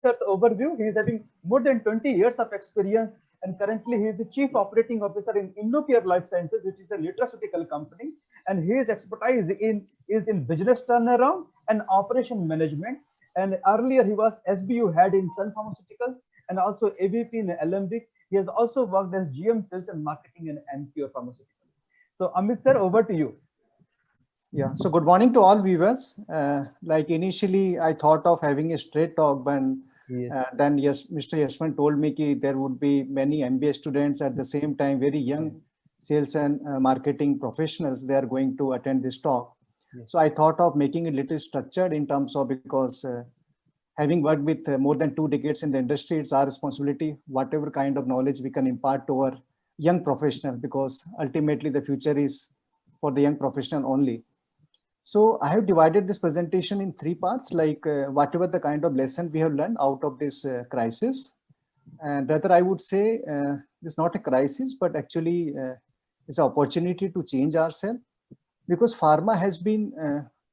Sir's overview. He is having more than 20 years of experience, and currently he is the Chief Operating Officer in InnoCare Life Sciences, which is a nutraceutical company. And his expertise is in business turnaround and operation management. And earlier he was SBU head in Sun Pharmaceuticals and also AVP in Alembic. He has also worked as GM Sales and Marketing in Ampure Pharmaceuticals. So Amit sir, over to you. Yeah, so good morning to all viewers. Like initially, I thought of having a straight talk, but Yes. then yes, Mr. Yashman told me that there would be many MBA students at the same time, very young sales and marketing professionals. They are going to attend this talk. Yes. So I thought of making it a little structured in terms of, because having worked with more than 2 decades in the industry, it's our responsibility, whatever kind of knowledge we can impart to our young professional, because ultimately the future is for the young professional only. So I have divided this presentation in 3 parts, like whatever the kind of lesson we have learned out of this crisis. And rather, I would say it's not a crisis, but actually it's an opportunity to change ourselves, because pharma has been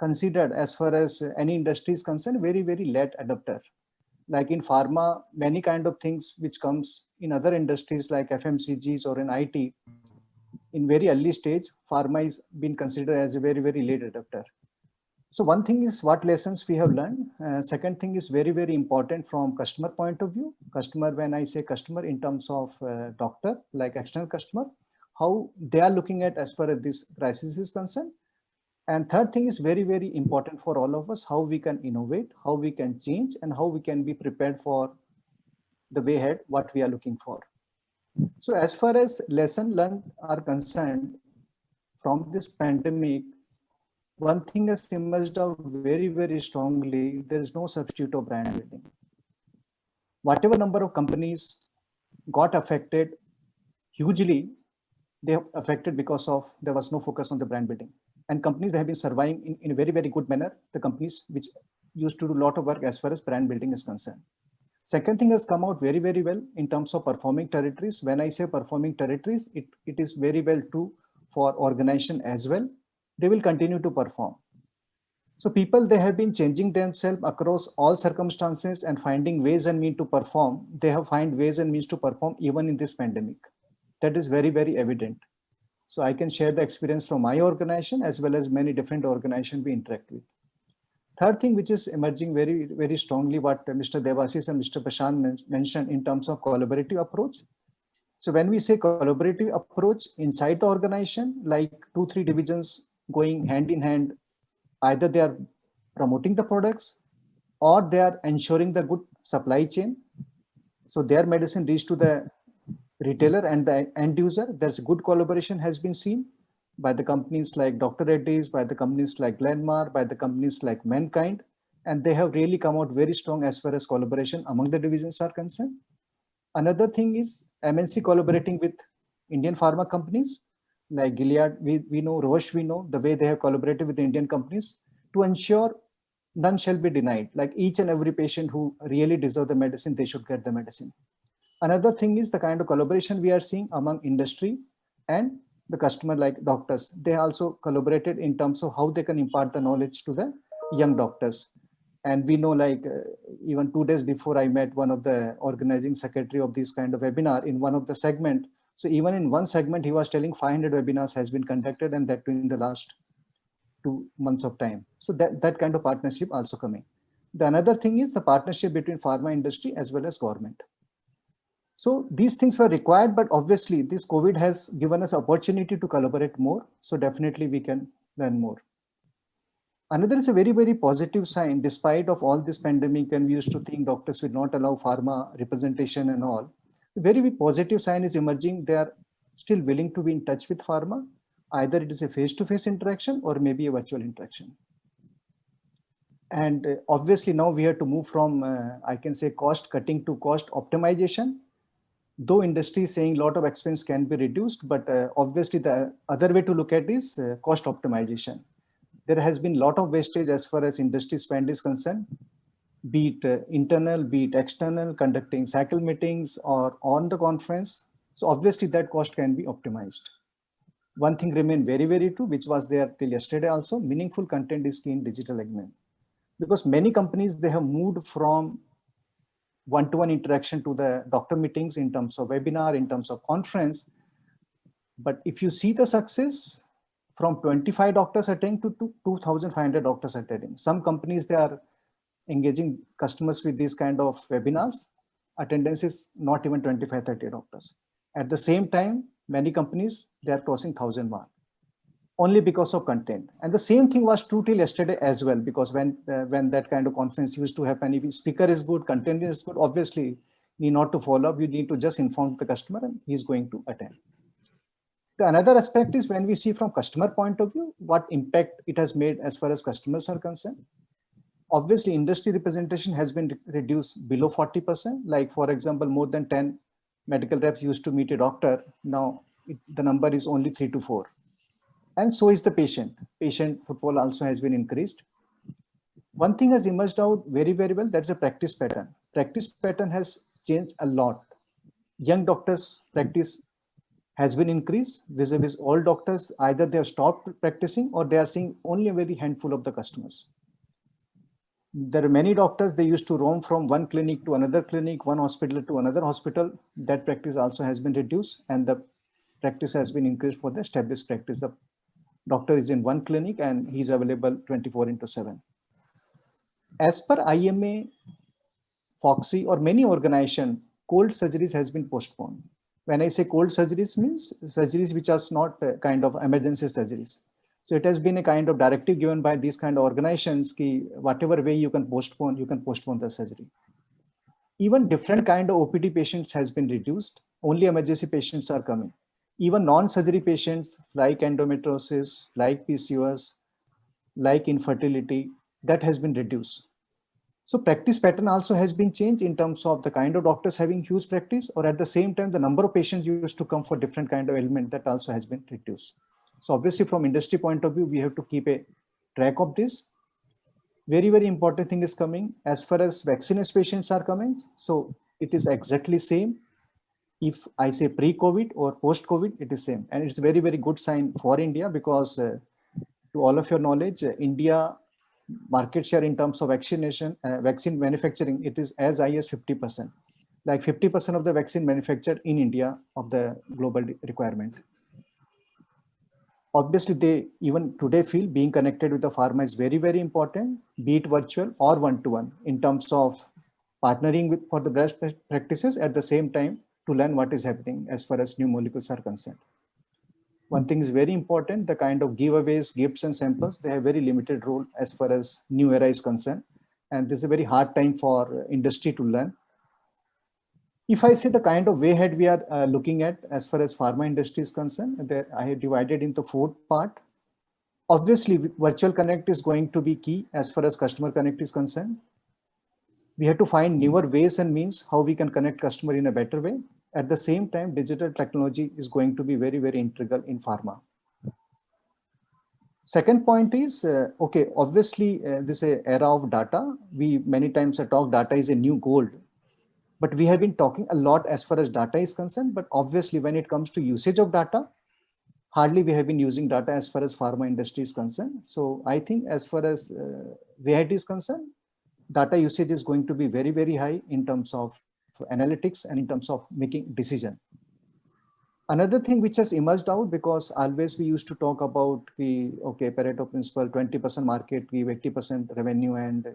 considered, as far as any industry is concerned, very, very late adopter. Like in pharma, many kind of things which comes in other industries like FMCGs or in IT, in very early stage, pharma is been considered as a very, very late adopter. So one thing is what lessons we have learned. Second thing is very, very important from customer point of view. Customer, when I say customer in terms of doctor, like external customer, how they are looking at as far as this crisis is concerned. And third thing is very, very important for all of us, how we can innovate, how we can change, and how we can be prepared for the way ahead, what we are looking for. So as far as lesson learned are concerned from this pandemic, one thing has emerged out very, very strongly. There is no substitute of brand building. Whatever number of companies got affected hugely, they have affected because of there was no focus on the brand building. And companies that have been surviving in a very, very good manner, the companies which used to do a lot of work as far as brand building is concerned. Second thing has come out very, very well in terms of performing territories. When I say performing territories, it is very well true for organization as well. They will continue to perform. So people, they have been changing themselves across all circumstances and finding ways and means to perform. They have found ways and means to perform even in this pandemic. That is very, very evident. So I can share the experience from my organization as well as many different organizations we interact with. Third thing which is emerging very, very strongly, what Mr. Devasis and Mr. Prashant mentioned in terms of collaborative approach. So when we say collaborative approach inside the organization, like 2-3 divisions going hand in hand, either they are promoting the products or they are ensuring the good supply chain. So their medicine reach to the retailer and the end user. There's good collaboration has been seen by the companies like Dr. Reddy's, by the companies like Glenmark, by the companies like Mankind. And they have really come out very strong as far as collaboration among the divisions are concerned. Another thing is MNC collaborating with Indian pharma companies like Gilead. We know Roche, we know the way they have collaborated with the Indian companies to ensure none shall be denied. Like each and every patient who really deserve the medicine, they should get the medicine. Another thing is the kind of collaboration we are seeing among industry and the customer, like doctors. They also collaborated in terms of how they can impart the knowledge to the young doctors. And we know, like even 2 days before, I met one of the organizing secretary of this kind of webinar in one of the segment. So even in one segment, he was telling 500 webinars has been conducted, and that in the last 2 months of time. So that kind of partnership also coming. The another thing is the partnership between pharma industry as well as government. So these things were required, but obviously this COVID has given us opportunity to collaborate more. So definitely we can learn more. Another is a very, very positive sign, despite of all this pandemic, and we used to think doctors will not allow pharma representation and all. A very, very positive sign is emerging. They are still willing to be in touch with pharma. Either it is a face-to-face interaction or maybe a virtual interaction. And obviously now we have to move from, I can say, cost cutting to cost optimization. Though industry is saying a lot of expense can be reduced, but obviously the other way to look at is cost optimization. There has been a lot of wastage as far as industry spend is concerned, be it internal, be it external, conducting cycle meetings or on the conference. So obviously that cost can be optimized. One thing remained very, very true, which was there till yesterday also, meaningful content is key in digital segment. Because many companies, they have moved from one-to-one interaction to the doctor meetings in terms of webinar, in terms of conference. But if you see the success, from 25 doctors attending to 2,500 doctors attending. Some companies, they are engaging customers with these kind of webinars. Attendance is not even 25, 30 doctors. At the same time, many companies, they are crossing 1,000 mark only because of content. And the same thing was true till yesterday as well, because when that kind of conference used to happen, if the speaker is good, content is good, obviously you need not to follow up, you need to just inform the customer and he's going to attend. The another aspect is when we see from customer point of view, what impact it has made as far as customers are concerned. Obviously, industry representation has been reduced below 40%. Like, for example, more than 10 medical reps used to meet a doctor. Now, the number is only 3 to 4. And so is the patient. Patient footfall also has been increased. One thing has emerged out very, very well. That's a practice pattern. Practice pattern has changed a lot. Young doctors' practice has been increased vis-a-vis old doctors. Either they have stopped practicing or they are seeing only a very handful of the customers. There are many doctors, they used to roam from one clinic to another clinic, one hospital to another hospital. That practice also has been reduced and the practice has been increased for the established practice. The doctor is in one clinic and he's available 24/7. As per IMA, Foxy or many organizations, cold surgeries has been postponed. When I say cold surgeries, means surgeries which are not kind of emergency surgeries. So it has been a kind of directive given by these kind of organizations ki whatever way you can postpone the surgery. Even different kind of OPD patients has been reduced. Only emergency patients are coming. Even non-surgery patients like endometriosis, like PCOS, like infertility, that has been reduced. So practice pattern also has been changed in terms of the kind of doctors having huge practice, or at the same time, the number of patients used to come for different kind of ailment, that also has been reduced. So obviously from industry point of view, we have to keep a track of this. Very, very important thing is coming as far as vaccination patients are coming. So it is exactly same. If I say pre-COVID or post-COVID, it is same. And it's a very, very good sign for India because to all of your knowledge, India market share in terms of vaccination, vaccine manufacturing, it is as high as 50%. Like 50% of the vaccine manufactured in India of the global requirement. Obviously, they even today feel being connected with the pharma is very, very important, be it virtual or one-to-one in terms of partnering with for the best practices at the same time to learn what is happening as far as new molecules are concerned. One thing is very important, the kind of giveaways, gifts and samples, they have very limited role as far as new era is concerned. And this is a very hard time for industry to learn. If I say the kind of way ahead we are looking at as far as pharma industry is concerned, I have divided into 4 parts. Obviously, virtual connect is going to be key as far as customer connect is concerned. We have to find newer ways and means how we can connect customer in a better way. At the same time, digital technology is going to be very, very integral in pharma. Second point is, okay, obviously this is an era of data. We many times talk data is a new gold, but we have been talking a lot as far as data is concerned. But obviously when it comes to usage of data, hardly we have been using data as far as pharma industry is concerned. So I think as far as VIT is concerned, data usage is going to be very, very high in terms of analytics and in terms of making decision. Another thing which has emerged out, because always we used to talk about the, okay, Pareto principle, 20% market, give 80% revenue and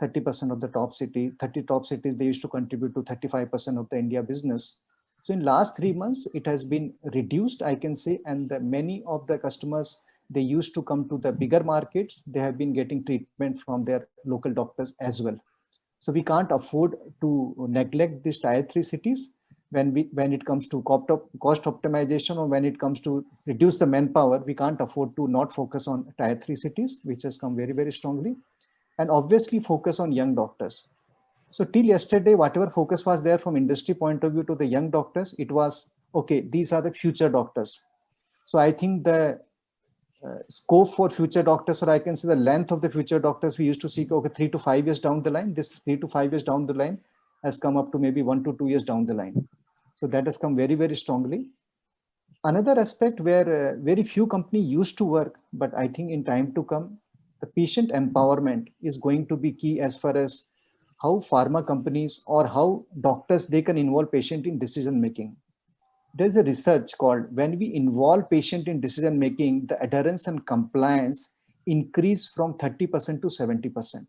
30% of the top city, 30 top cities, they used to contribute to 35% of the India business. So in last 3 months, it has been reduced, I can say, and many of the customers, they used to come to the bigger markets, they have been getting treatment from their local doctors as well. So we can't afford to neglect these tier 3 cities when it comes to cost optimization, or when it comes to reduce the manpower. We can't afford to not focus on tier 3 cities, which has come very, very strongly, and obviously focus on young doctors. So till yesterday, whatever focus was there from industry point of view to the young doctors, it was, okay, these are the future doctors. So I think the scope for future doctors, or I can say the length of the future doctors, we used to see, okay, 3 to 5 years down the line, this 3 to 5 years down the line has come up to maybe 1 to 2 years down the line. So that has come very, very strongly. Another aspect where very few companies used to work, but I think in time to come, the patient empowerment is going to be key as far as how pharma companies or how doctors, they can involve patient in decision making. There's a research called, when we involve patient in decision making, the adherence and compliance increase from 30% to 70%.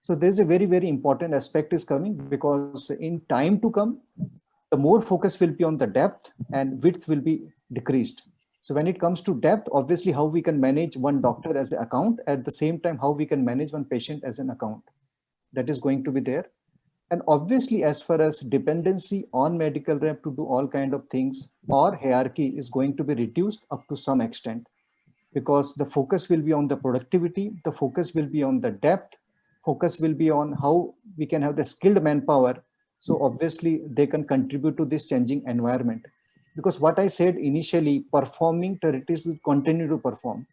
So there's a very, very important aspect is coming, because in time to come, the more focus will be on the depth and width will be decreased. So when it comes to depth, obviously how we can manage one doctor as an account, at the same time how we can manage one patient as an account, that is going to be there. And obviously, as far as dependency on medical rep to do all kind of things, or hierarchy is going to be reduced up to some extent, because the focus will be on the productivity, the focus will be on the depth, focus will be on how we can have the skilled manpower. So obviously they can contribute to this changing environment. Because what I said initially, performing territories will continue to perform.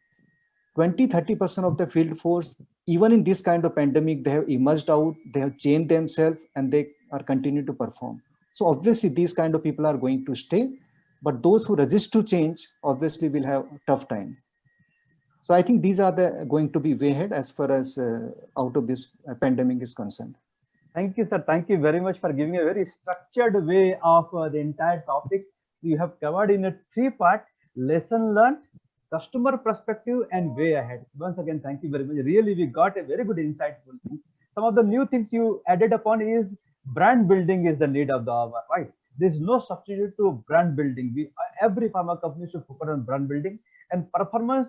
20-30% of the field force, even in this kind of pandemic, they have emerged out, they have changed themselves, and they are continue to perform. So obviously these kind of people are going to stay, but those who resist to change obviously will have a tough time. So I think these are going to be way ahead as far as out of this pandemic is concerned. Thank you, sir. Thank you very much for giving a very structured way of the entire topic. You have covered in a 3-part: lesson learned, customer perspective, and way ahead. Once again, thank you very much. Really, we got a very good insightful thing. Some of the new things you added upon is brand building is the need of the hour, right? There's no substitute to brand building. Every pharma company should focus on brand building, and performer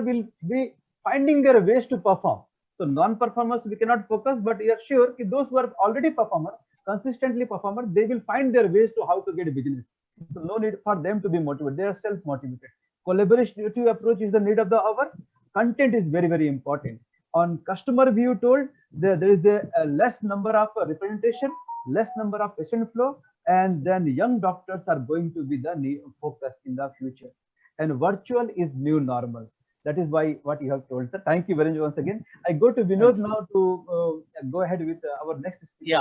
will be finding their ways to perform. So non-performers we cannot focus, but we are sure that those who are already performer, consistently performer, they will find their ways to how to get business. So no need for them to be motivated. They are self-motivated. Collaborative approach is the need of the hour. Content is very, very important. On customer view told, there is a less number of representation, less number of patient flow, and then young doctors are going to be the focus in the future. And virtual is new normal. That is why what you have told, sir. Thank you very much once again. I go to Vinod now to go ahead with our next speaker. Yeah,